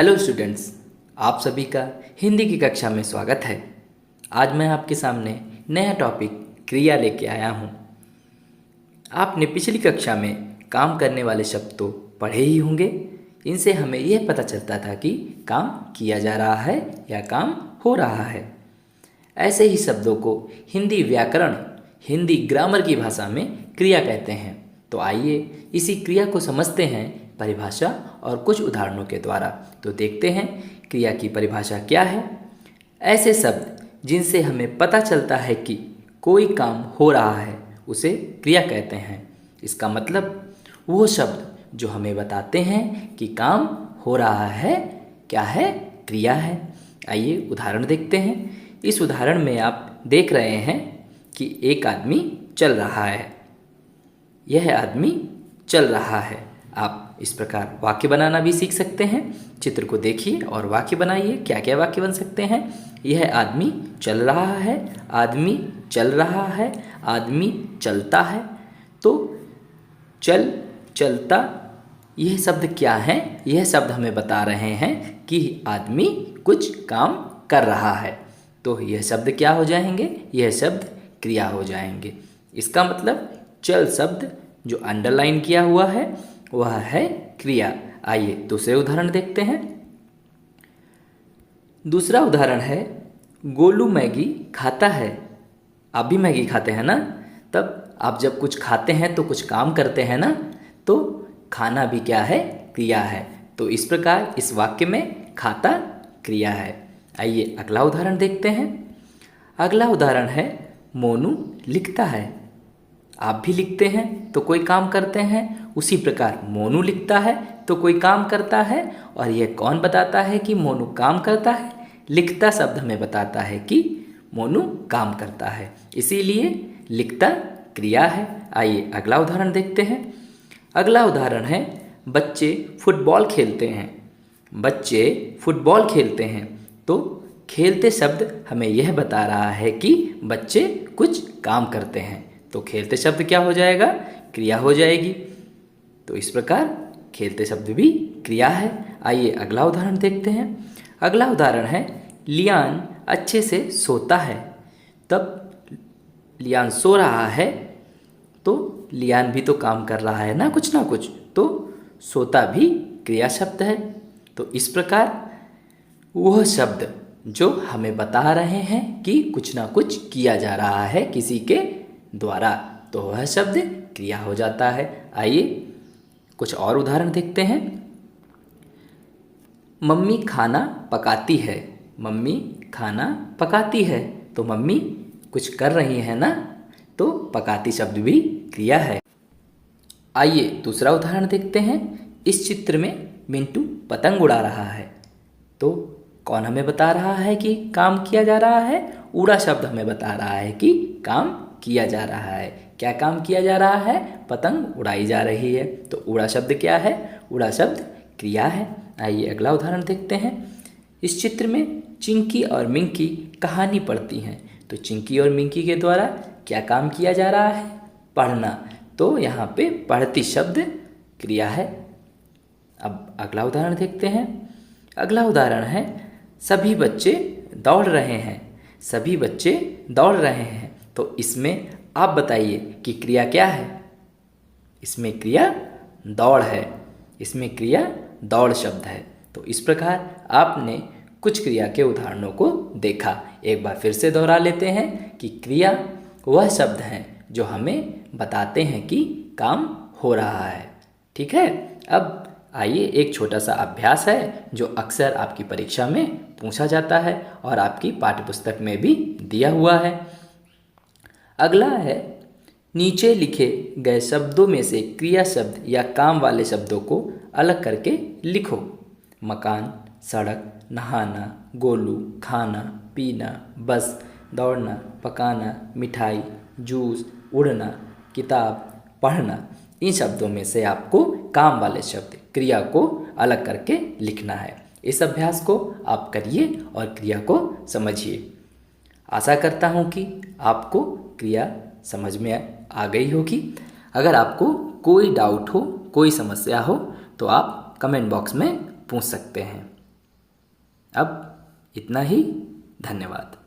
Hello students, आप सभी का हिंदी की कक्षा में स्वागत है। आज मैं आपके सामने नया टॉपिक क्रिया लेके आया हूँ। आपने पिछली कक्षा में काम करने वाले शब्द तो पढ़े ही होंगे। इनसे हमें यह पता चलता था कि काम किया जा रहा है या काम हो रहा है। ऐसे ही शब्दों को हिंदी व्याकरण, हिंदी ग्रामर की भाषा में क्रिया कहते हैं। तो आइए इसी क्रिया को समझते हैं परिभाषा और कुछ उदाहरणों के द्वारा। तो देखते हैं क्रिया की परिभाषा क्या है। ऐसे शब्द जिनसे हमें पता चलता है कि कोई काम हो रहा है उसे क्रिया कहते हैं। इसका मतलब वो शब्द जो हमें बताते हैं कि काम हो रहा है क्या है, क्रिया है। आइए उदाहरण देखते हैं। इस उदाहरण में आप देख रहे हैं कि एक आदमी चल रहा है। यह आदमी चल रहा है। आप इस प्रकार वाक्य बनाना भी सीख सकते हैं। चित्र को देखिए और वाक्य बनाइए। क्या क्या वाक्य बन सकते हैं? यह आदमी चल रहा है, आदमी चल रहा है, आदमी चलता है। तो चल, चलता, यह शब्द क्या है? यह शब्द हमें बता रहे हैं कि आदमी कुछ काम कर रहा है। तो यह शब्द क्या हो जाएंगे? यह शब्द क्रिया हो जाएंगे। इसका मतलब चल शब्द जो अंडरलाइन किया हुआ है वह है क्रिया। आइए दूसरे उदाहरण देखते हैं। दूसरा उदाहरण है, गोलू मैगी खाता है। आप भी मैगी खाते हैं ना? तब आप जब कुछ खाते हैं तो कुछ काम करते हैं ना? तो खाना भी क्या है? क्रिया है। तो इस प्रकार इस वाक्य में खाता क्रिया है। आइए अगला उदाहरण देखते हैं। अगला उदाहरण है, मोनू लिखता है। आप भी लिखते हैं तो कोई काम करते हैं, उसी प्रकार मोनू लिखता है तो कोई काम करता है। और यह कौन बताता है कि मोनू काम करता है? लिखता शब्द हमें बताता है कि मोनू काम करता है, इसीलिए लिखता क्रिया है। आइए अगला उदाहरण देखते हैं। अगला उदाहरण है, बच्चे फुटबॉल खेलते हैं। बच्चे फुटबॉल खेलते हैं। तो खेलते शब्द हमें यह बता रहा है कि बच्चे कुछ काम करते हैं। तो खेलते शब्द क्या हो जाएगा? क्रिया हो जाएगी। तो इस प्रकार खेलते शब्द भी क्रिया है। आइए अगला उदाहरण देखते हैं। अगला उदाहरण है, लियान अच्छे से सोता है। तब लियान सो रहा है तो लियान भी तो काम कर रहा है ना कुछ, तो सोता भी क्रिया शब्द है। तो इस प्रकार वह शब्द जो हमें बता रहे हैं कि कुछ ना कुछ किया जा रहा है किसी के द्वारा, तो वह शब्द क्रिया हो जाता है। आइए कुछ और उदाहरण देखते हैं। मम्मी खाना पकाती है। मम्मी खाना पकाती है। तो मम्मी कुछ कर रही है ना? तो पकाती शब्द भी क्रिया है। आइए दूसरा उदाहरण देखते हैं। इस चित्र में मिंटू पतंग उड़ा रहा है। तो कौन हमें बता रहा है कि काम किया जा रहा है? उड़ा शब्द हमें बता रहा है कि काम किया जा रहा है। क्या काम किया जा रहा है? पतंग उड़ाई जा रही है। तो उड़ा शब्द क्या है? उड़ा शब्द क्रिया है। आइए अगला उदाहरण देखते हैं। इस चित्र में चिंकी और मिंकी कहानी पढ़ती हैं। तो चिंकी और मिंकी के द्वारा क्या काम किया जा रहा है? पढ़ना। तो यहाँ पे पढ़ती शब्द क्रिया है। अब अगला उदाहरण देखते हैं। अगला उदाहरण है, सभी बच्चे दौड़ रहे हैं। सभी बच्चे दौड़ रहे हैं। तो इसमें आप बताइए कि क्रिया क्या है? इसमें क्रिया दौड़ है। इसमें क्रिया दौड़ शब्द है। तो इस प्रकार आपने कुछ क्रिया के उदाहरणों को देखा। एक बार फिर से दोहरा लेते हैं कि क्रिया वह शब्द हैं जो हमें बताते हैं कि काम हो रहा है। ठीक है। अब आइए एक छोटा सा अभ्यास है जो अक्सर आपकी परीक्षा में पूछा जाता है और आपकी पाठ्यपुस्तक में भी दिया हुआ है। अगला है, नीचे लिखे गए शब्दों में से क्रिया शब्द या काम वाले शब्दों को अलग करके लिखो। मकान, सड़क, नहाना, गोलू, खाना, पीना, बस, दौड़ना, पकाना, मिठाई, जूस, उड़ना, किताब, पढ़ना। इन शब्दों में से आपको काम वाले शब्द, क्रिया को अलग करके लिखना है। इस अभ्यास को आप करिए और क्रिया को समझिए। आशा करता हूँ कि आपको क्रिया समझ में आ गई होगी। अगर आपको कोई डाउट हो, कोई समस्या हो तो आप कमेंट बॉक्स में पूछ सकते हैं। अब इतना ही। धन्यवाद।